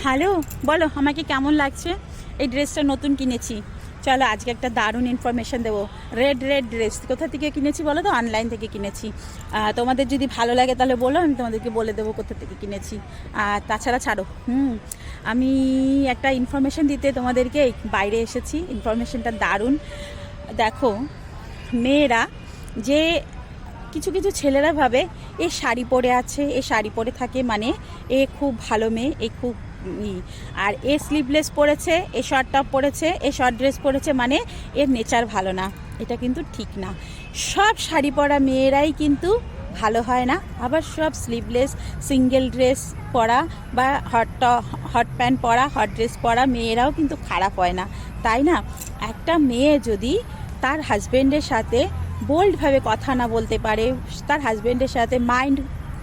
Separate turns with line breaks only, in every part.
Hello, বলো আমাকে কেমন লাগছে? এই ড্রেসটা নতুন কিনেছি। চলো আজকে একটা দারুণ ইনফরমেশন দেবো। রেড ড্রেস কোথা থেকে কিনেছি বলো তো? অনলাইন থেকে কিনেছি। তোমাদের যদি ভালো লাগে তাহলে বলো, আমি তোমাদেরকে বলে দেবো কোথা থেকে কিনেছি। আর তাছাড়া ছাড়ো। আমি একটা ইনফরমেশন দিতে তোমাদেরকে বাইরে এসেছি। ইনফরমেশনটা দারুণ। দেখো, মেয়েরা যে কিছু কিছু ছেলেরা ভাবে এ শাড়ি পরে আছে, এ শাড়ি পরে থাকে মানে এ খুব ভালো মেয়ে, এ খুব আর এ স্লিভলেস পরেছে, এ শর্ট টপ পরেছে, এ শর্ট ড্রেস পরেছে মানে এর নেচার ভালো না। এটা কিন্তু ঠিক না। সব শাড়ি পরা মেয়েরাই কিন্তু ভালো হয় না, আবার সব স্লিভলেস সিঙ্গেল ড্রেস পরা বা হট প্যান্ট পরা, হট ড্রেস পরা মেয়েরাও কিন্তু খারাপ হয় না, তাই না? একটা মেয়ে যদি তার হাজব্যান্ডের সাথে বোল্ডভাবে কথা না বলতে পারে, তার হাজব্যান্ডের সাথে মাইন্ড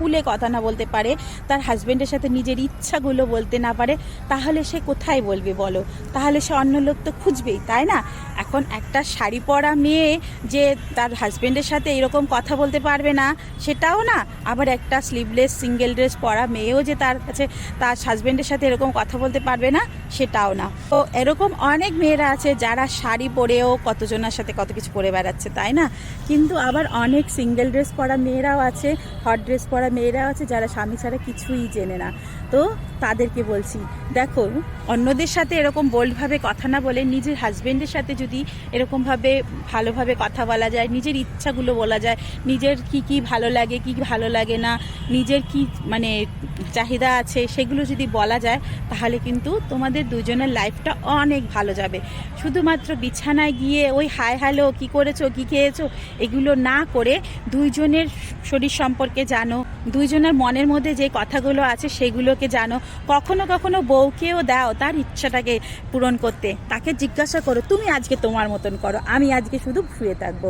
খুলে কথা না বলতে পারে, তার হাজব্যান্ডের সাথে নিজের ইচ্ছাগুলো বলতে না পারে, তাহলে সে কোথায় বলবে বলো? তাহলে সে অন্য লোক তো খুঁজবেই, তাই না? এখন একটা শাড়ি পরা মেয়ে যে তার হাজব্যান্ডের সাথে এরকম কথা বলতে পারবে না সেটাও না, আবার একটা স্লিভলেস সিঙ্গেল ড্রেস পরা মেয়েও যে তার কাছে তার হাজব্যান্ডের সাথে এরকম কথা বলতে পারবে না সেটাও না। তো এরকম অনেক মেয়েরা আছে যারা শাড়ি পরেও কতজনের সাথে কত কিছু করে বেড়াচ্ছে, তাই না? কিন্তু আবার অনেক সিঙ্গেল ড্রেস পরা মেয়েরাও আছে, হট ড্রেস পরা মেয়েরাও আছে যারা স্বামী ছাড়া কিছুই জেনে না। তো তাদেরকে বলছি, দেখো, অন্যদের সাথে এরকম বোল্ডভাবে কথা না বলে নিজের হাজব্যান্ডের সাথে যদি এরকমভাবে ভালোভাবে কথা বলা যায়, নিজের ইচ্ছাগুলো বলা যায়, নিজের কি ভালো লাগে, কি ভালো লাগে না, নিজের কি মানে চাহিদা আছে সেগুলো যদি বলা যায়, তাহলে কিন্তু তোমাদের দুজনের লাইফটা অনেক ভালো যাবে। শুধুমাত্র বিছানায় গিয়ে ওই হাই হ্যালো, কী করেছো, কী খেয়েছো, এগুলো না করে দুইজনের শরীর সম্পর্কে জানো, দুইজনের মনের মধ্যে যে কথাগুলো আছে সেগুলোকে জানো। কখনো কখনো বউকেও দাও তার ইচ্ছাটাকে পূরণ করতে। তাকে জিজ্ঞাসা করো, তুমি আজকে তোমার মতন করো, আমি আজকে শুধু শুয়ে থাকবো।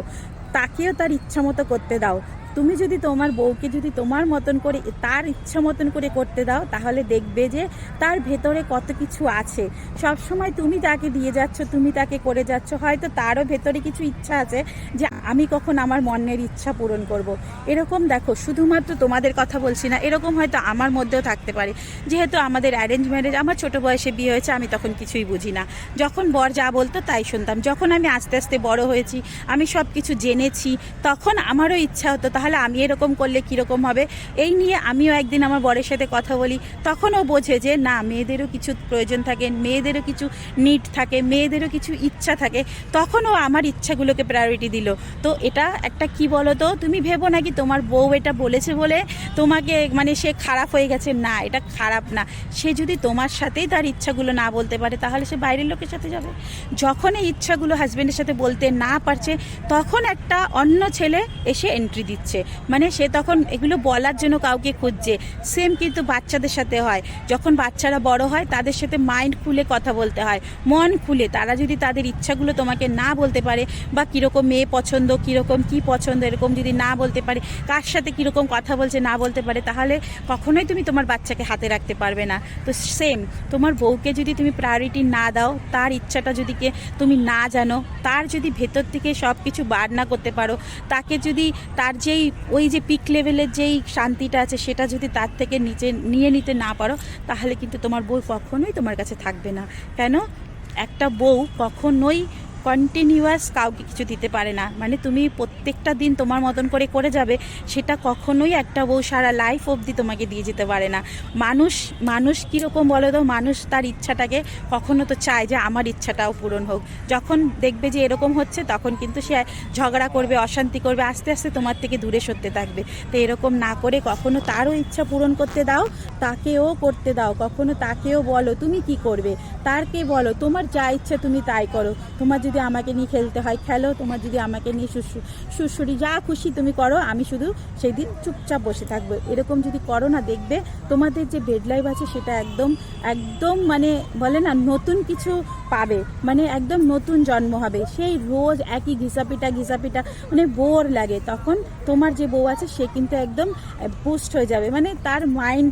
তাকেও তার ইচ্ছা মতো করতে দাও। তুমি যদি তোমার বউকে যদি তোমার মতন করে তার ইচ্ছা মতন করে করতে দাও, তাহলে দেখবে যে তার ভেতরে কত কিছু আছে। সব সময় তুমি তাকে দিয়ে যাচ্ছ, তুমি তাকে করে যাচ্ছ, হয়তো তারও ভেতরে কিছু ইচ্ছা আছে যে আমি কখন আমার মনের ইচ্ছা পূরণ করব। এরকম দেখো, শুধুমাত্র তোমাদের কথা বলছি না, এরকম হয়তো আমার মধ্যেও থাকতে পারে। যেহেতু আমাদের অ্যারেঞ্জ ম্যারেজ, আমার ছোটো বয়সে বিয়ে হয়েছে, আমি তখন কিছুই বুঝি না। যখন বর যা বলতো তাই শুনতাম। যখন আমি আস্তে আস্তে বড় হয়েছি, আমি সব কিছু জেনেছি, তখন আমারও ইচ্ছা হতো তাহলে আমি এরকম করলে কীরকম হবে। এই নিয়ে আমিও একদিন আমার বরের সাথে কথা বলি, তখনও বোঝে যে না, মেয়েদেরও কিছু প্রয়োজন থাকে, মেয়েদেরও কিছু নিড থাকে, মেয়েদেরও কিছু ইচ্ছা থাকে। তখনও আমার ইচ্ছাগুলোকে প্রায়োরিটি দিল। তো এটা একটা কি বলো তো, তুমি ভেবো নাকি তোমার বউ এটা বলেছে বলে তোমাকে মানে সে খারাপ হয়ে গেছে, না, এটা খারাপ না। সে যদি তোমার সাথেই তার ইচ্ছাগুলো না বলতে পারে, তাহলে সে বাইরের লোকের সাথে যাবে। যখন এই ইচ্ছাগুলো হাজব্যান্ডের সাথে বলতে না পারছে, তখন একটা অন্য ছেলে এসে এন্ট্রি দিচ্ছে, মানে সে তখন এগুলো বলার জন্য কাউকে খুঁজছে। সেম কিন্তু বাচ্চাদের সাথে হয়। যখন বাচ্চারা বড় হয়, তাদের সাথে মাইন্ড খুলে কথা বলতে হয়, মন খুলে। তারা যদি তাদের ইচ্ছাগুলো তোমাকে না বলতে পারে, বা কীরকম মেয়ে পছন্দ, কীরকম কী পছন্দ, এরকম যদি না বলতে পারে, কার সাথে কীরকম কথা বলছে না বলতে পারে, তাহলে কখনোই তুমি তোমার বাচ্চাকে হাতে রাখতে পারবে না। তো সেম, তোমার বউকে যদি তুমি প্রায়োরিটি না দাও, তার ইচ্ছাটা যদি তুমি না জানো, তার যদি ভেতর থেকে সব কিছু বার না করতে পারো, তাকে যদি তার যেই ওই যে পিক লেভেলের যেই শান্তিটা আছে সেটা যদি তার থেকে নিচে নিয়ে নিতে না পারো, তাহলে কিন্তু তোমার বউ কখনোই তোমার কাছে থাকবে না। কেন? একটা বউ কখনোই কন্টিনিউয়াস কাউকে কিছু দিতে পারে না। মানে তুমি প্রত্যেকটা দিন তোমার মতন করে করে যাবে, সেটা কখনোই একটা বউ সারা লাইফ অবধি তোমাকে দিয়ে যেতে পারে না। মানুষ কীরকম বলো তো, মানুষ তার ইচ্ছাটাকে কখনো তো চায় যে আমার ইচ্ছাটাও পূরণ হোক। যখন দেখবে যে এরকম হচ্ছে, তখন কিন্তু সে ঝগড়া করবে, অশান্তি করবে, আস্তে আস্তে তোমার থেকে দূরে সরতে থাকবে। তো এরকম না করে কখনো তারও ইচ্ছা পূরণ করতে দাও, তাকেও করতে দাও। কখনো তাকেও বলো তুমি কি করবে, তারকে বলো তোমার যা ইচ্ছা তুমি তাই করো। তোমার যদি আমাকে নিয়ে খেলতে হয় খেলো, তোমার যদি আমাকে নিয়ে সুরসুরি যা খুশি তুমি করো, আমি শুধু সেই দিন চুপচাপ বসে থাকবো। এরকম যদি করো না, দেখবে তোমাদের যে বেড লাইফ আছে সেটা একদম একদম মানে বলে না নতুন কিছু পাবে, মানে একদম নতুন জন্ম হবে। সেই রোজ একই ঘিসাপিটা মানে বোর লাগে। তখন তোমার যে বউ আছে সে কিন্তু একদম বুস্ট হয়ে যাবে, মানে তার মাইন্ড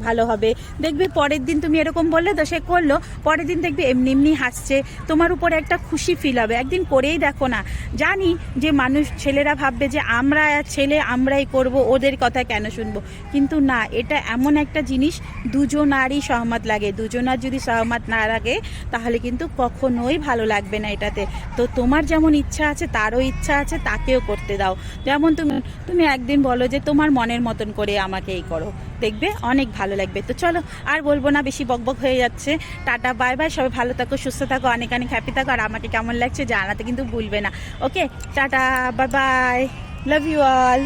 ভালো হবে, দেখবে পরের দিন তুমি এরকম বললে তো সে করলো, পরের দিন দেখবে এমনি এমনি হাসছে, তোমার উপরে একটা খুশি ফিল হবে। একদিন করেই দেখো না। জানি যে মানুষ ছেলেরা ভাববে যে আমরা ছেলে আমরাই করব, ওদের কথা কেন শুনবো, কিন্তু না, এটা এমন একটা জিনিস দুজনারই সহমত লাগে। দুজনার যদি সহমত না লাগে তাহলে কিন্তু কখনোই ভালো লাগবে না এটাতে। তো তোমার যেমন ইচ্ছা আছে তারও ইচ্ছা আছে, তাকেও করতে দাও। যেমন তুমি তুমি একদিন বলো যে তোমার মনের মতন করে আমাকে এই করো, দেখবে অনেক ভালো লাগবে। তো চলো আর বলবো না, বেশি বকবক হয়ে যাচ্ছে। টাটা বাই বাই, সবাই ভালো থাকো, সুস্থ থাকো, অনেক অনেক হ্যাপি থাকো, আর আমাকে কেমন লাগছে জানাতে কিন্তু ভুলবে না। Okay, tata bye bye, love you all.